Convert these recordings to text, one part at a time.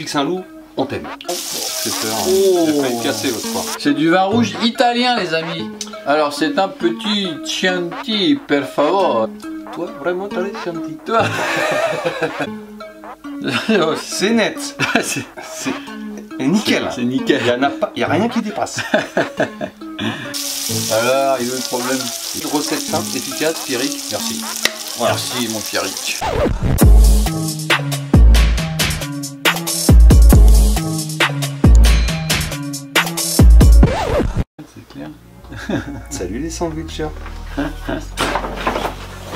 Pic Saint-Loup, on t'aime. J'ai peur, hein. J'ai failli me casser l'autre fois. C'est du vin rouge italien, les amis. Alors, c'est un petit Chianti, per favor. Toi, vraiment, t'as les Chianti. Toi. C'est net. C'est nickel. C'est nickel. Il n'y a rien qui dépasse. Alors, il y a le problème. Une recette simple, efficace, Pierrick. Merci. Voilà. Merci, mon Pierrick. C'est clair. Salut les sandwichers.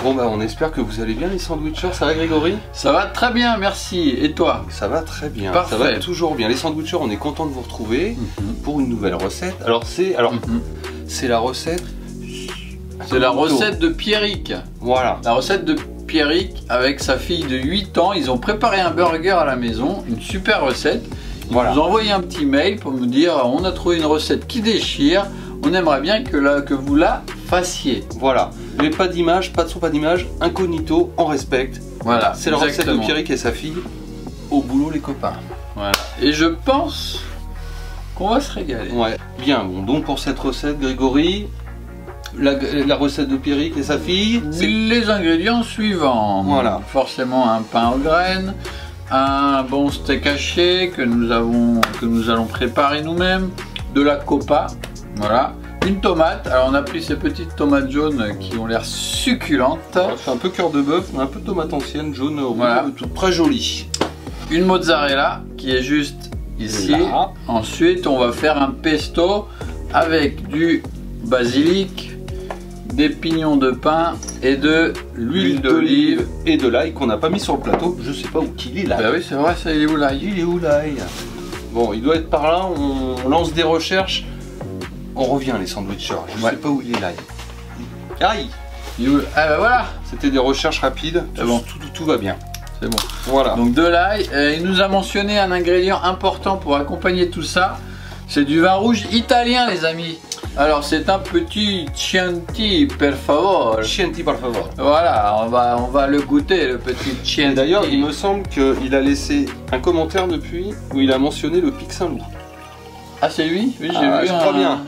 Bon bah on espère que vous allez bien les sandwichers, ça va Grégory? Ça va très bien, merci. Et toi? Ça va très bien, parfait. Ça va toujours bien. Les sandwichers, on est content de vous retrouver pour une nouvelle recette. Alors c'est la recette. C'est la recette de Pierrick. Voilà. La recette de Pierrick avec sa fille de 8 ans. Ils ont préparé un burger à la maison, une super recette. Ils nous ont envoyé un petit mail pour nous dire on a trouvé une recette qui déchire. On aimerait bien que vous la fassiez. Voilà. Mais pas d'image, pas de son, pas d'image. Incognito, on respecte. Voilà. C'est la recette de Pierrick et sa fille. Au boulot les copains. Voilà. Et je pense qu'on va se régaler. Ouais. Bien, bon, donc pour cette recette, Grégory, la recette de Pierrick et sa fille, c'est les ingrédients suivants. Voilà. Forcément un pain aux graines, un bon steak haché que nous allons préparer nous-mêmes, de la copa, voilà, une tomate. Alors on a pris ces petites tomates jaunes qui ont l'air succulentes. C'est un peu cœur de bœuf, un peu tomate ancienne jaune, voilà, très jolie. Une mozzarella qui est juste ici. Là. Ensuite on va faire un pesto avec du basilic, des pignons de pain et de l'huile d'olive et de l'ail qu'on n'a pas mis sur le plateau. Je sais pas où qu'il est l'ail. Bah oui c'est vrai, ça il est où l'ail? Il est où l'ail? Bon, il doit être par là, on lance des recherches. On revient les sandwichers, je sais pas où il est l'ail. Aïe! Ah bah voilà! C'était des recherches rapides, bon. Tout va bien. C'est bon. Voilà. Donc de l'ail, il nous a mentionné un ingrédient important pour accompagner tout ça. C'est du vin rouge italien les amis. Alors c'est un petit Chianti per favor. Chianti per favor. Voilà, on va le goûter le petit Chianti. D'ailleurs il me semble qu'il a laissé un commentaire depuis où il a mentionné le Pic Saint-Loup. Ah c'est lui? Oui,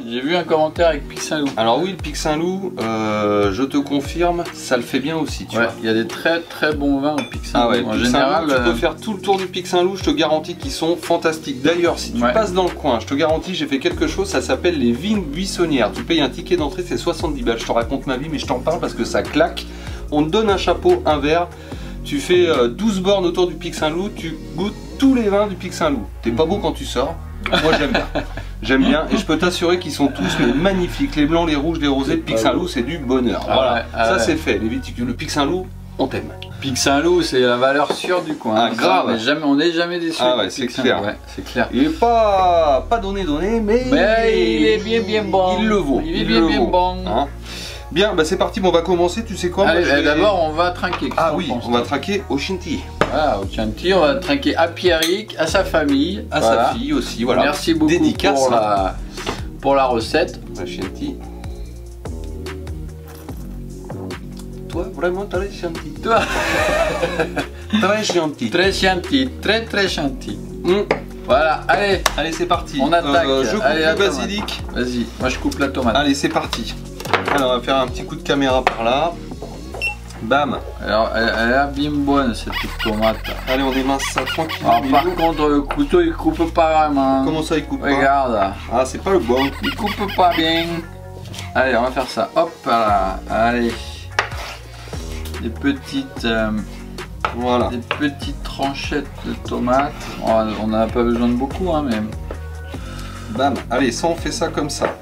j'ai vu un commentaire avec Pic Saint-Loup. Alors oui, le Pic Saint-Loup, je te confirme, ça le fait bien aussi, tu vois. Il y a des très bons vins au Pic Saint-Loup. Ah ouais, en général, tu peux faire tout le tour du Pic Saint-Loup, je te garantis qu'ils sont fantastiques. D'ailleurs, si tu passes dans le coin, je te garantis, j'ai fait quelque chose, ça s'appelle les vignes buissonnières. Tu payes un ticket d'entrée, c'est 70 balles. Je te raconte ma vie, mais je t'en parle parce que ça claque. On te donne un chapeau, un verre, tu fais 12 bornes autour du Pic Saint-Loup, tu goûtes tous les vins du Pic Saint-Loup. T'es pas beau quand tu sors. Moi j'aime bien. J'aime bien et je peux t'assurer qu'ils sont tous magnifiques. Les blancs, les rouges, les rosés, le Pic Saint-Loup c'est du bonheur. Voilà, ça c'est fait. Les viticules, le Pic Saint-Loup, on t'aime. Pic Saint-Loup c'est la valeur sûre du coin. Ah, grave. On n'est jamais déçu. Ah ouais, c'est clair. Ouais, c'est clair. Il est pas donné, mais il est bien bon. Il le vaut. Il est bien bon. Hein. Bien, bah c'est parti, bon, on va commencer, tu sais quoi? Allez, d'abord on va trinquer. Ah oui, on va trinquer au Chianti. Voilà, au Chianti, on va trinquer à Pierrick, à sa famille, à sa fille aussi, voilà. Merci beaucoup pour la recette. La Chianti. Toi, vraiment, t'as les Chianti. Toi Très Chianti. Très Chianti, très Chianti. Voilà, allez, c'est parti. On attaque. Je coupe le basilic. Vas-y, moi je coupe la tomate. Allez, c'est parti. Alors, on va faire un petit coup de caméra par là. Bam. Alors, elle est bien bonne cette petite tomate. Allez, on émince ça tranquille. Alors, par contre, le couteau il coupe pas vraiment. Comment ça, il coupe pas? Regarde. Ah, c'est pas le bon. Il coupe pas bien. Allez, on va faire ça. Hop là. Allez. Des petites. Voilà. Des petites tranchettes de tomates. On n'a pas besoin de beaucoup, hein, mais. Bam. Allez, ça, on fait ça comme ça.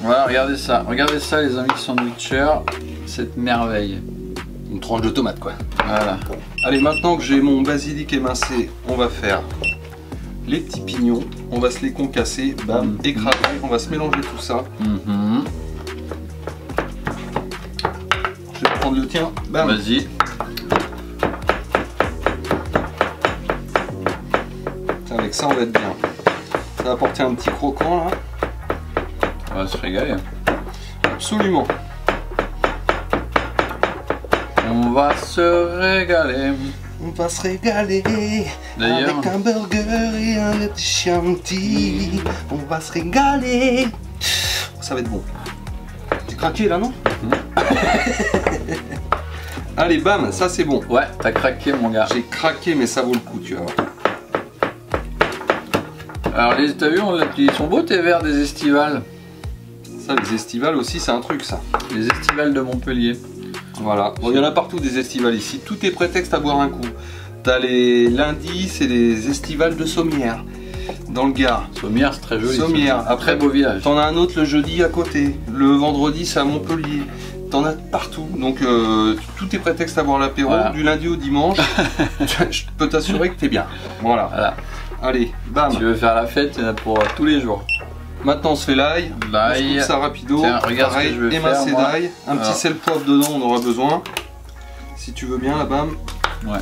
Voilà, regardez ça. Regardez ça, les amis sandwichers. Cette merveille. Une tranche de tomate, quoi. Voilà. Allez, maintenant que j'ai mon basilic émincé, on va faire les petits pignons. On va se les concasser, bam, écraser. On va se mélanger tout ça. Je vais prendre le tien. Bam. Vas-y. Avec ça, on va être bien. Ça va apporter un petit croquant, là. On va se régaler. Absolument. On va se régaler. On va se régaler avec un burger et un petit Chianti. On va se régaler. Ça va être bon. T'es craqué là, non? Allez, bam, ça c'est bon. Ouais, t'as craqué mon gars. J'ai craqué, mais ça vaut le coup, tu vois. Alors, t'as vu, ils sont beaux tes verres des estivales. Ça, les estivales aussi, c'est un truc, ça. Les estivales de Montpellier. Voilà. Bon, il y en a partout des estivales ici. Tout est prétexte à boire un coup. T'as les lundis, c'est les estivales de Sommières, dans le Gard. Sommières, c'est très joli. Sommières. Après, très beau village. T'en as un autre le jeudi à côté. Le vendredi, c'est à Montpellier. T'en as partout. Donc, tout est prétexte à boire l'apéro. Voilà. Du lundi au dimanche. Je peux t'assurer que t'es bien. Voilà. Allez, bam. Si tu veux faire la fête, il y en a pour tous les jours. Maintenant, on se fait l'ail. L'ail. On coupe ça rapido. Tiens, regarde pareil, ce que je vais émincé faire. D'ail. Un petit sel poivre dedans, on aura besoin. Si tu veux bien, là, bam. Ouais.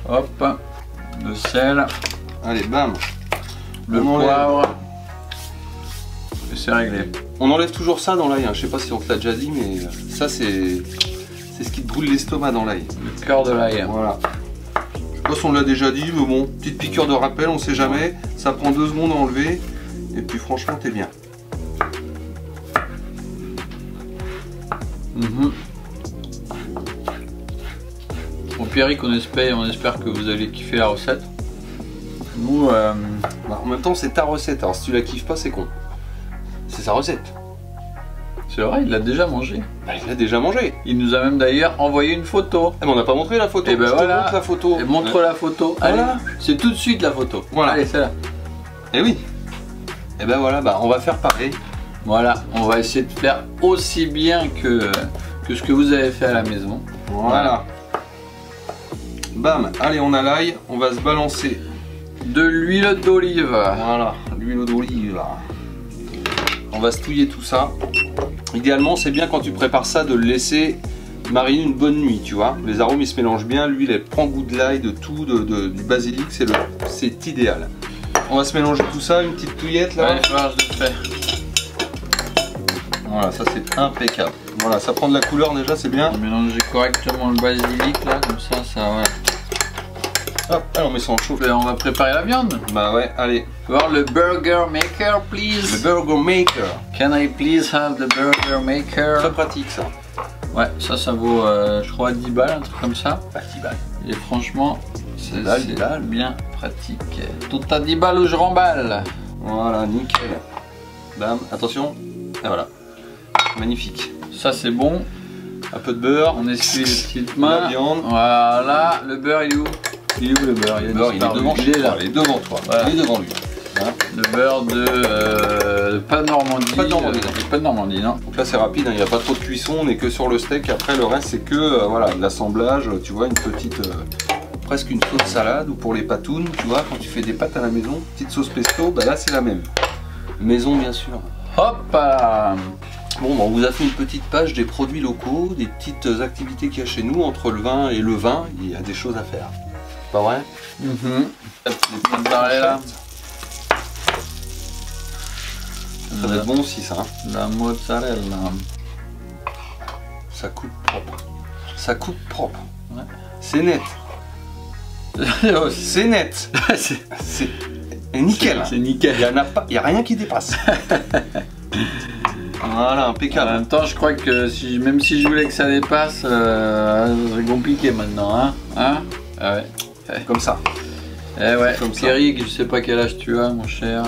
Hop. Le sel. Allez, bam. Le poivre. Et c'est réglé. On enlève toujours ça dans l'ail. Hein. Je sais pas si on te l'a déjà dit, mais ça, c'est ce qui te brûle l'estomac dans l'ail. Le cœur de l'ail. Voilà. Je sais pas si on l'a déjà dit, mais bon, petite piqûre de rappel, on sait jamais. Ça prend 2 secondes à enlever. Et puis franchement, t'es bien. Bon, Pierrick, on espère que vous allez kiffer la recette. Nous, Bah, en même temps, c'est ta recette. Alors si tu la kiffes pas, c'est con. C'est sa recette. c'est vrai, il l'a déjà mangé. Bah, il l'a déjà mangé. Il nous a même d'ailleurs envoyé une photo. Ah, mais on n'a pas montré la photo. Et ben je voilà. te montre la photo. Et montre la photo. Voilà. Allez, c'est tout de suite la photo. Voilà. Allez, c'est là. Et oui. Et ben voilà, bah, on va faire pareil. Voilà, on va essayer de faire aussi bien que ce que vous avez fait à la maison. Voilà. Bam, allez, on a l'ail, on va se balancer de l'huile d'olive. Voilà, l'huile d'olive. On va se touiller tout ça. Idéalement, c'est bien quand tu prépares ça de le laisser mariner une bonne nuit, tu vois. Les arômes ils se mélangent bien, l'huile elle prend goût de l'ail, de tout, du basilic, c'est idéal. On va se mélanger tout ça, une petite touillette là. Allez, je le fais. Voilà, ça c'est impeccable. Voilà, ça prend de la couleur déjà, c'est bien. On va mélanger correctement le basilic là, comme ça, voilà. Hop, allez, on met ça en chauffe. On va préparer la viande. Bah ouais, allez. Voir le burger maker, please. Le burger maker. Can I please have the burger maker? Très pratique ça. Ouais, ça vaut, je crois, 10 balles, un truc comme ça. Pas 10 balles. Et franchement, c'est bien pratique. Tout à 10 balles ou je remballe. Voilà, nickel. Bam, attention. Et voilà. Magnifique. Ça c'est bon. Un peu de beurre. On essuie les petites mains. La viande. Voilà, le beurre il est où? Il est où le beurre? Il est devant chez toi. Il est devant toi. Voilà. Il est devant lui. Voilà. Le beurre de pas de Normandie. Pas de Normandie. Pas de Normandie, non. Donc là c'est rapide, il n'y a pas trop de cuisson, on est que sur le steak. Après le reste c'est que voilà, de l'assemblage. Tu vois, une petite, presque une sauce salade ou pour les patounes. Tu vois, quand tu fais des pâtes à la maison, petite sauce pesto, bah là c'est la même. Maison bien sûr. Hop là. Bon, bah, on vous a fait une petite page des produits locaux, des petites activités qu'il y a chez nous entre le vin et le vin. Il y a des choses à faire. Pas vrai? Là. Ça va être bon aussi ça. Hein. La mozzarella. Ça coupe propre. Ça coupe propre. Ouais. C'est net. C'est net. C'est nickel. C'est nickel. Il n'y a rien qui dépasse. Voilà, impeccable. En même temps, je crois que même si je voulais que ça dépasse, c'est compliqué maintenant. Hein, ah ouais. Comme ça. Eh ouais, Pierrick, je sais pas quel âge tu as, mon cher.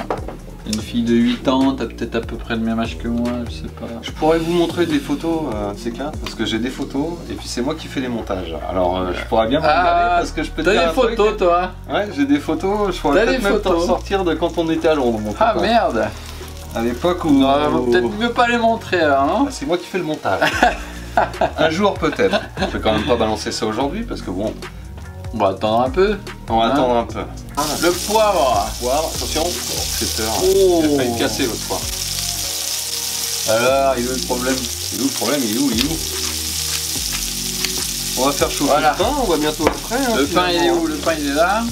Une fille de 8 ans, t'as peut-être à peu près le même âge que moi, je sais pas. Je pourrais vous montrer des photos de ces cas, parce que j'ai des photos, et puis c'est moi qui fais les montages. Alors je pourrais bien vous regarder, parce que je peux te dire des photos, toi? Ouais, j'ai des photos, je pourrais peut-être même t'en sortir de quand on était à Londres, mon Ah merde! À l'époque où... Non, peut-être mieux pas les montrer alors, non? C'est moi qui fais le montage. Un jour peut-être. Je vais quand même pas balancer ça aujourd'hui, parce que bon... On va attendre un peu. On va attendre un peu. Le poivre. Attention. Cette heure. Oh. Il a failli casser l'autre fois. Alors, il est où le problème? Il est où le problème? Il est où? On va faire chauffer le pain, on va bientôt être prêt. Hein, le pain il est où? Le pain il est là.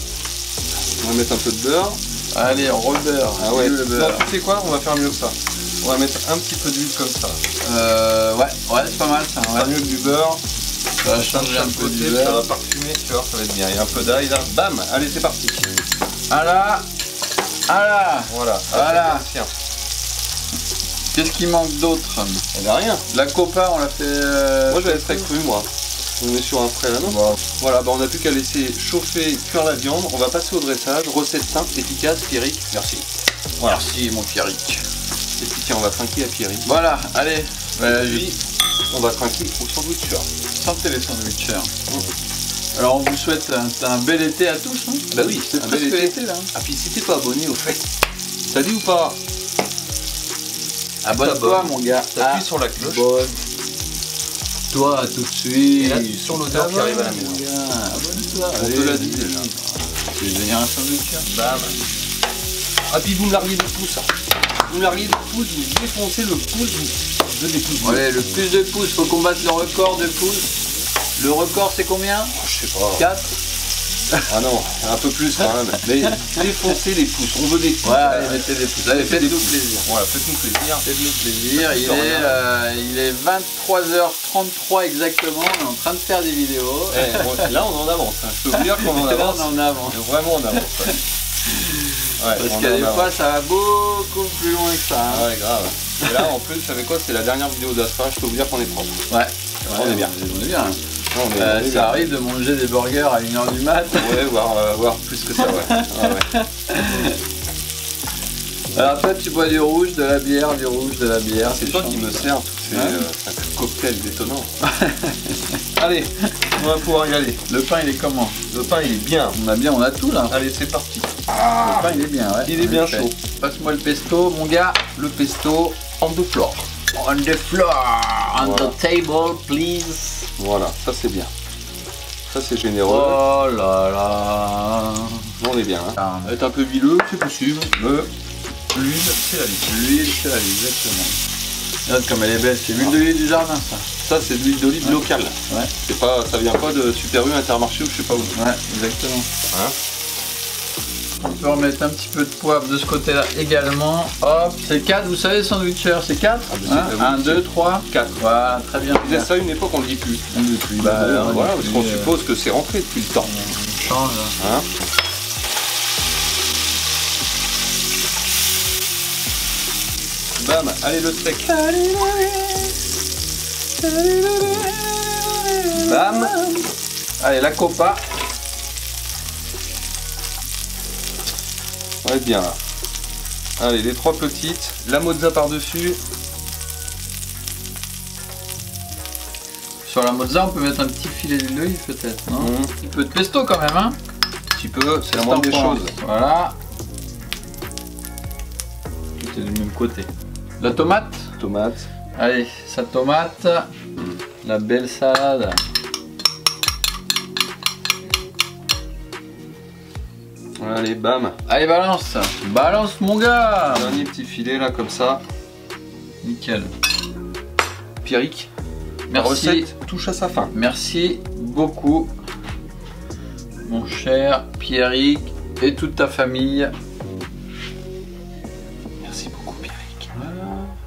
On va mettre un peu de beurre. Allez, on rebeurre. Ah ouais. Le beurre. Non, tu sais quoi? On va faire mieux que ça. On va mettre un petit peu d'huile comme ça. Ouais, c'est pas mal ça. Ouais. Pas mieux que du beurre. Ça va changer un peu du ça va parfumer, tu vois, ça va être bien. Il y a un peu d'ail là. Bam, allez, c'est parti. Voilà. Voilà. Voilà. Voilà. Qu'est-ce qui manque d'autre? Il n'y a rien. La copa, on l'a fait. Moi, je l'avais très cru, moi. On est sur un frais là, non? Wow. Voilà, bah on n'a plus qu'à laisser chauffer, cuire la viande. On va passer au dressage. Recette simple, efficace, Pierrick. Merci. Voilà. Merci, mon Pierrick. Et puis tiens, on va trinquer à Pierrick. Voilà, allez. Puis, on va trinquer au sandwicher. Santé les sandwichers. Alors on vous souhaite un bel été à tous. Hein. Bah oui, c'est un bel été là. Ah puis si t'es pas abonné au fait, t'as dit ou pas? Abonne-toi mon gars. T'appuies sur la cloche. Toi tout de suite. Et là tu sens l'odeur qui arrive à la maison. Abonne-toi. On te l'a dit déjà. Tu veux devenir un sandwicher. Bam. Ah puis vous me larguez de pouces. Vous me larguez de pouces, vous défoncez le pouce de des pouces. Allez, le plus de pouces, faut combattre le record de pouces. Le record c'est combien? Je sais pas. 4. Ah non, un peu plus quand même. Mais défoncez les pouces, on veut des pouces. Ouais, allez, mettez des pouces. Allez, faites-nous plaisir. Voilà, faites-nous plaisir. Faites-nous plaisir. Il est 23h33 exactement. On est en train de faire des vidéos. Là, on en avance. Hein. Je peux vous dire qu'on en avance. Là, on en avance. Vraiment, on avance. Ouais, parce qu'il y a des fois, ça va beaucoup plus loin que ça. Hein. Ouais, grave. Et là, en plus, vous savez quoi? C'est la dernière vidéo d'Aspa. Je peux vous dire qu'on est propre. Ouais. On est bien. On est bien. On est ça arrive de manger des burgers à 1h du mat. Ouais, voire plus que ça, ouais. Ah, ouais. Alors toi tu bois du rouge, de la bière, du rouge, de la bière. C'est toi qui me sers tous ces cocktails détonnants. Allez, on va pouvoir y aller. Le pain il est comment? Le pain il est bien. On a tout là. Allez, c'est parti. Le pain il est bien, ouais. Il est bien chaud. Passe-moi le pesto, mon gars. Le pesto on the floor. On the floor, on the table, please. Voilà, ça c'est bien. Ça c'est généreux. Oh là là. On est bien. Hein. Être un peu huileux, c'est possible. L'huile, c'est la vie. L'huile, c'est la vie, exactement. Regarde comme elle est belle, c'est l'huile d'olive du jardin ça. Ça c'est de l'huile d'olive locale. Ouais. C'est pas, ça vient pas de Super U, Intermarché ou je sais pas où. Ouais, exactement. Hein? On peut remettre un petit peu de poivre de ce côté-là également. Hop, c'est 4, vous savez, sandwicher, c'est 4 1, 2, 3, 4. Voilà, très bien. On disait ça à une époque, on ne le dit plus. On ne le dit plus. Voilà, parce qu'on suppose que c'est rentré depuis le temps. On change. Hein? Bam, allez le steak. Bam. Allez, la copa. On va être bien là. Allez, les 3 petites. La mozza par-dessus. Sur la mozza, on peut mettre un petit filet d'huile d'olive peut-être, non? Un petit peu de pesto quand même, hein? Un petit peu, c'est la moindre des choses. Voilà. Tout est du même côté. La tomate. Tomate. Allez, sa tomate. La belle salade. Allez, bam. Allez, balance. Balance, mon gars. Dernier petit filet là, comme ça. Nickel. Pierrick. Merci. La recette touche à sa fin. Merci beaucoup, mon cher Pierrick et toute ta famille. Merci beaucoup, Pierrick. Voilà,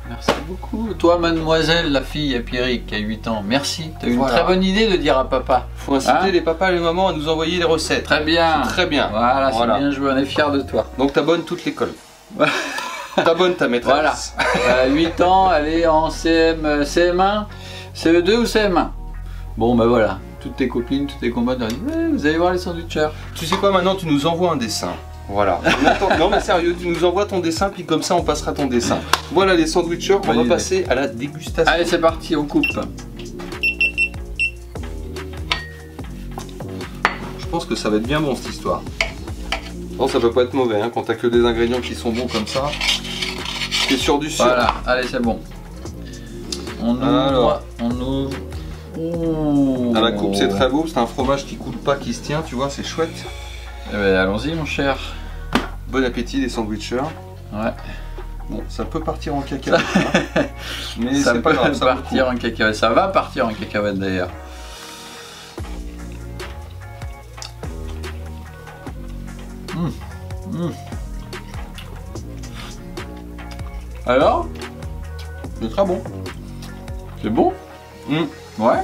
merci beaucoup. Toi, mademoiselle, la fille à Pierrick qui a 8 ans, merci. Tu as eu une Voilà. très bonne idée de dire à papa. Faut inciter les papas et les mamans à nous envoyer les recettes. Très bien. Très bien. Voilà, c'est bien joué, on est fiers de toi. Donc t'abonnes toute l'école. T'abonnes ta maîtresse. Voilà. 8 ans, elle est en CM1, CE2 ou CM1. Bon, ben voilà. Toutes tes copines, toutes tes combats, vous allez voir les sandwichers. Tu sais quoi, maintenant tu nous envoies un dessin. Voilà. Non mais sérieux, tu nous envoies ton dessin, puis comme ça on passera ton dessin. Voilà les sandwichers, on va passer à la dégustation. Allez, c'est parti, on coupe. Je pense que ça va être bien bon cette histoire. Non, ça peut pas être mauvais, hein, quand t'as que des ingrédients qui sont bons comme ça. T'es sûr du sûr. Voilà, allez, c'est bon. On ouvre, alors. On ouvre. À la coupe, c'est très beau, c'est un fromage qui coule pas, qui se tient, tu vois, c'est chouette. Eh ben, allons-y, mon cher. Bon appétit les sandwichers. Ouais. Bon, ça peut partir en cacahuète, hein, mais ça c'est pas grave, ça partir en cacahuète. Ça va partir en cacahuète d'ailleurs. Alors, c'est très bon. c'est bon. Ouais.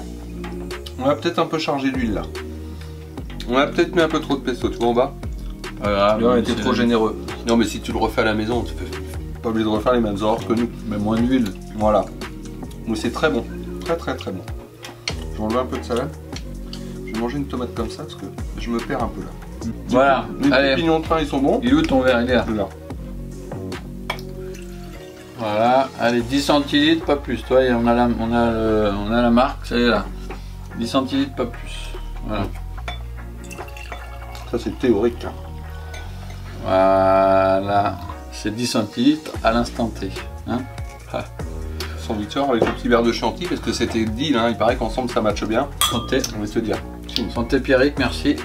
On a peut-être un peu chargé l'huile là. On a peut-être mis un peu trop de pesto, tu vois en bas. Pas grave. On a été trop généreux. Non mais si tu le refais à la maison, tu fais pas obligé de refaire les mêmes erreurs que nous. Mais moins d'huile. Voilà. Mais c'est très bon. Très bon. Je vais enlever un peu de salade. Je vais manger une tomate comme ça parce que je me perds un peu là. Voilà. Les Allez. pignons de pain ils sont bons. Il est où ton verre? Il est là. Là. Voilà. Allez, 10 centilitres, pas plus. Toi, on a la marque, c'est là. 10 centilitres, pas plus. Voilà. Ça c'est théorique. Hein. Voilà. C'est 10 centilitres à l'instant T. Hein, Sandwicheur avec le petit verre de Chianti parce que c'était deal, hein. Il paraît qu'ensemble ça matche bien. Santé. On va te dire. Santé Pierrick, merci.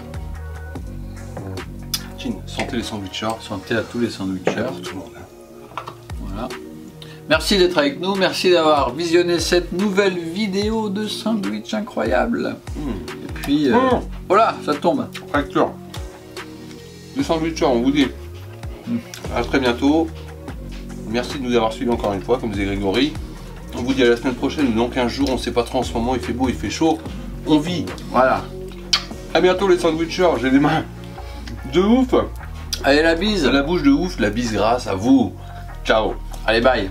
Santé les sandwicheurs. Santé à tous les sandwicheurs. Pour tout le monde. Hein. Voilà. Merci d'être avec nous, merci d'avoir visionné cette nouvelle vidéo de sandwich incroyable. Et puis, voilà, ça tombe. Fracture. Les sandwicheurs, on vous dit à très bientôt. Merci de nous avoir suivis encore une fois, comme disait Grégory. On vous dit à la semaine prochaine ou dans 15 jours, on ne sait pas trop en ce moment, il fait beau, il fait chaud. On vit. Voilà. À bientôt les sandwicheurs, j'ai des mains de ouf. Allez, la bise. La bouche de ouf, la bise grâce à vous. Ciao. Allez, bye.